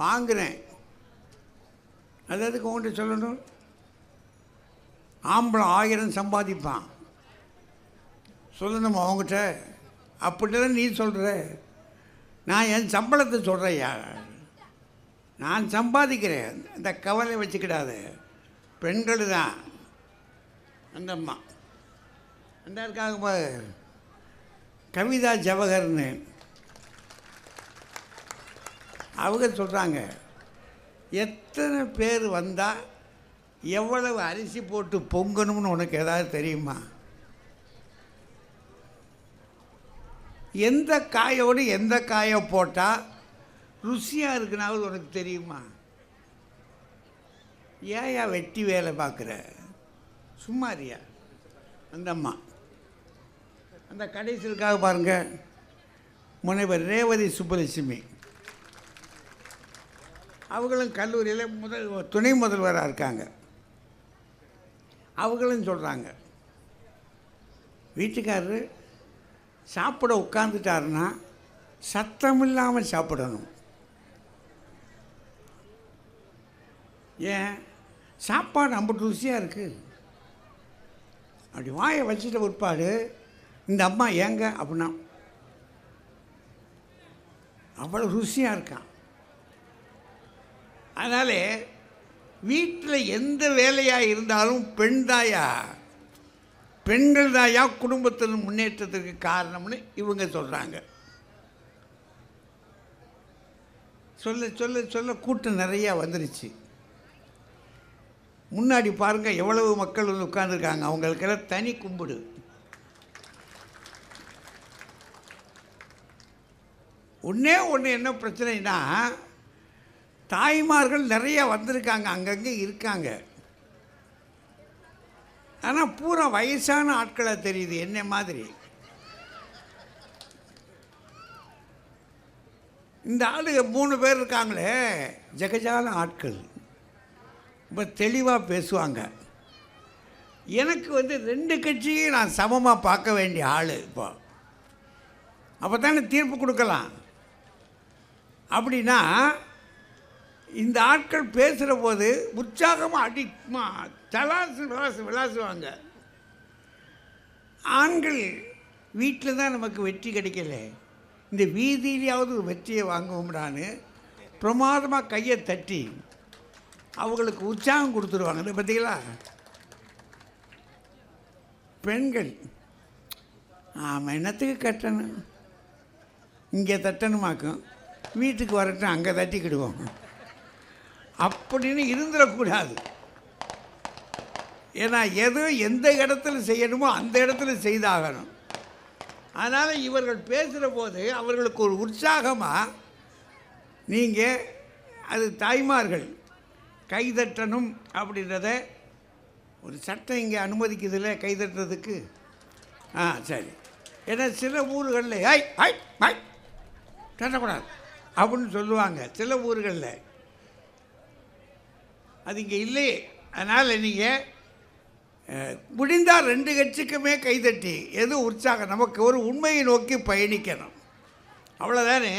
வாங்குகிறேன். அது எதுக்கு உங்கள்கிட்ட சொல்லணும்? ஆம்பளை 1000 சம்பாதிப்பான், சொல்லணுமா அவங்ககிட்ட? அப்படிதான் நீ சொல்கிற. நான் என் சம்பளத்தை சொல்கிறேயா, நான் சம்பாதிக்கிறேன். இந்த கவலை வச்சுக்கிடாத. பெண்கள் தான். அந்த அம்மா அந்த இருக்காங்க கவிதா ஜவஹர்னு, அவங்க சொல்கிறாங்க, எத்தனை பேர் வந்தால் எவ்வளவு அரிசி போட்டு பொங்கணும்னு உனக்கு ஏதாவது தெரியுமா? எந்த காயோடு எந்த காயை போட்டால் ருசியாக இருக்குனாவது உனக்கு தெரியுமா? ஏயா வெட்டி வேலை பார்க்குற? சும்மாரியா? அந்த அம்மா அந்த கடைசியிற்காக பாருங்கள், முனைவர் ரேவதி சுப்பலட்சுமி, அவங்களும் கல்லூரியில் துணை முதல்வராக இருக்காங்க. அவங்களும் சொல்கிறாங்க, வீட்டுக்காரரு சாப்பிட உட்காந்துட்டாருன்னா சத்தம் இல்லாமல் சாப்பிடணும். ஏன்? சாப்பாடு அம்பட்டு ருசியாக இருக்குது. அப்படி வாயை வச்சுட்ட பிற்பாடு இந்த அம்மா ஏங்க அப்படின்னா அவ்வளோ ருசியாக இருக்கான். அதனால் வீட்டில் எந்த வேலையாக இருந்தாலும் பெண்கள் தாயா குடும்பத்தின் முன்னேற்றத்திற்கு காரணம்னு இவங்க சொல்கிறாங்க. சொல்ல சொல்ல சொல்ல கூட்டம் நிறையா வந்துருச்சு. முன்னாடி பாருங்கள் எவ்வளவு மக்கள் வந்து உட்கார்ந்துருக்காங்க. அவங்களுக்கெல்லாம் தனி கும்பிடு. ஒன்று என்ன பிரச்சனைனா, தாய்மார்கள் நிறையா வந்திருக்காங்க, அங்கங்கே இருக்காங்க. ஆனால் பூரா வயசான ஆட்களாக தெரியுது என்ன மாதிரி. இந்த ஆளுங்க 3 பேர் இருக்காங்களே, ஜெகஜால ஆட்கள், ரொம்ப தெளிவாக பேசுவாங்க. எனக்கு 2 கட்சியும் நான் சமமாக பார்க்க வேண்டிய ஆள். அப்போ தானே தீர்ப்பு கொடுக்கலாம். அப்படின்னா இந்த ஆட்கள் பேசுகிற போது உற்சாகமாக விளாசுவாங்க. ஆண்கள் வீட்டில் தான் நமக்கு வெற்றி கிடைக்கல, இந்த வீதியிலேயாவது ஒரு வெற்றியை வாங்குவோம்டான்னு பிரமாதமாக கையை தட்டி அவங்களுக்கு உற்சாகம் கொடுத்துருவாங்க. இதை பார்த்தீங்களா? பெண்கள் ஆமாம், என்னத்துக்கு கட்டணும், இங்கே தட்டணுமாக்கும், வீட்டுக்கு வரட்டும் அங்கே தட்டிக்கிடுவோம் அப்படின்னு இருந்துடக்கூடாது. ஏன்னா எந்த இடத்துல செய்யணுமோ அந்த இடத்துல செய்தாகணும். அதனால் இவர்கள் பேசுகிற போது அவர்களுக்கு ஒரு உற்சாகமாக நீங்கள் அது தாய்மார்கள் கைதட்டணும் அப்படின்றத ஒரு சட்டம் இங்கே அனுமதிக்குதில்ல கைதட்டுறதுக்கு. சரி. ஏன்னா சில ஊர்களில் தட்டக்கூடாது அப்படின்னு சொல்லுவாங்க. சில ஊர்களில் அது இங்கே இல்லையே. அதனால் நீங்கள் முடிந்தால் 2 கட்சிக்குமே கைதட்டி எது உற்சாகம், நமக்கு ஒரு உண்மையை நோக்கி பயணிக்கணும், அவ்வளோதானே.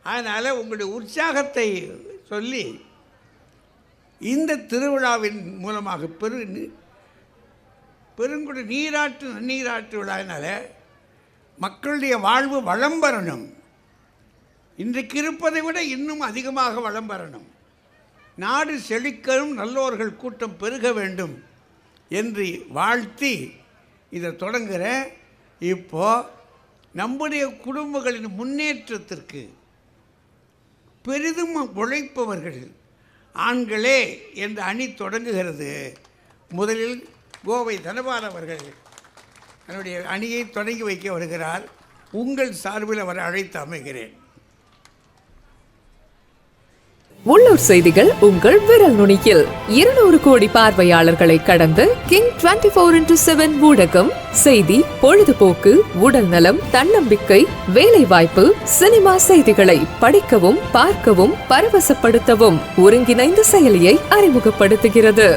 அதனால் உங்களுடைய உற்சாகத்தை சொல்லி இந்த திருவிழாவின் மூலமாக பெருங்குடி நன்னீராட்டு விழாவினால மக்களுடைய வாழ்வு வளம் பெறணும். இன்றைக்கு இருப்பதை விட இன்னும் அதிகமாக வளம் பெறணும். நாடு செழிக்கணும், நல்லோர்கள் கூட்டம் பெருக வேண்டும் என்று வாழ்த்தி இதை தொடங்குகிற. இப்போது நம்முடைய குடும்பங்களின் முன்னேற்றத்திற்கு பெரிதும் உழைப்பவர்கள் ஆண்களே என்ற அணி தொடங்குகிறது. முதலில் கோவை தனபால் அவர்கள் தன்னுடைய அணியை தொடங்கி வைக்க வருகிறார். உங்கள் சார்பில் அவரை அழைத்து அமைகிறேன். உள்ளூர் செய்திகள் உங்கள் விரல் நுனியில். 200 கோடி பார்வையாளர்களை கடந்து கிங் 24x7 ஊடகம் செய்தி, பொழுதுபோக்கு, உடல் நலம், தன்னம்பிக்கை, வேலை வாய்ப்பு, சினிமா செய்திகளை படிக்கவும் பார்க்கவும் பரவசப்படுத்தவும் ஒருங்கிணைந்த செயலியை அறிமுகப்படுத்துகிறது.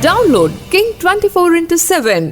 Download king 24x7.